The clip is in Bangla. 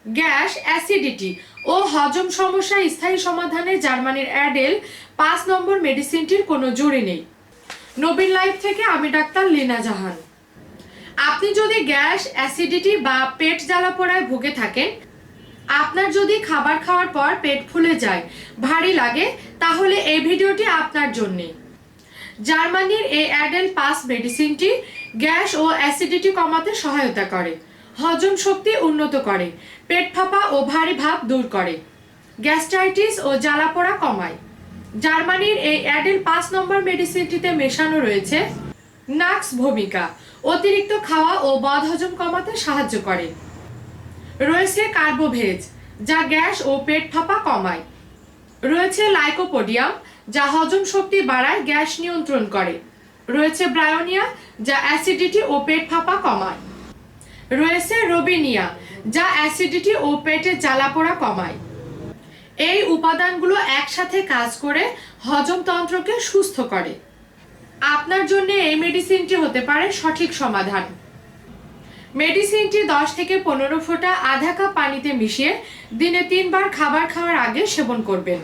গ্যাস, অ্যাসিডিটি ও হজম সমস্যা স্থায়ী সমাধানে জার্মানির অ্যাডেল 5 নম্বর মেডিসিনটির কোনো জুড়ি নেই। নবীন লাইফ থেকে আমি ডাক্তার লীনা জাহান। আপনি যদি গ্যাস, অ্যাসিডিটি বা পেট জ্বালাপোড়ায় ভুগে থাকেন, আপনার যদি খাবার খাওয়ার পর পেট ফুলে যায়, ভারী লাগে, তাহলে এই ভিডিওটি আপনার জন্যে। জার্মানির এই অ্যাডেল 5 মেডিসিনটি গ্যাস ও অ্যাসিডিটি কমাতে সহায়তা করে, হজম শক্তি উন্নত করে, পেট ফাঁপা ও ভারী ভাব দূর করে, গ্যাস্ট্রাইটিস ও জ্বালাপোড়া কমায়। জার্মানির এই অ্যাডেল 5 নম্বর মেডিসিনটিতে মেশানো রয়েছে নাক্স ভূমিকা, অতিরিক্ত খাওয়া ও বদহজম কমাতে সাহায্য করে। রয়েছে কার্বোভেজ, যা গ্যাস ও পেট ফাঁপা কমায়। রয়েছে লাইকোপোডিয়াম, যা হজম শক্তি বাড়ায়, গ্যাস নিয়ন্ত্রণ করে। রয়েছে ব্রায়োনিয়া, যা অ্যাসিডিটি ও পেট ফাঁপা কমায়। রয়েছে রোবিনিয়া, যা অ্যাসিডিটি ও পেটের জ্বালাপোড়া কমায়। এই উপাদানগুলো একসাথে কাজ করে হজমতন্ত্রকে সুস্থ করে। আপনার জন্য এই মেডিসিনটি হতে পারে সঠিক সমাধান। মেডিসিনটি 10 থেকে 15 ফোঁটা আধা কাপ পানিতে মিশিয়ে দিনে 3 বার খাবার খাওয়ার আগে সেবন করবেন।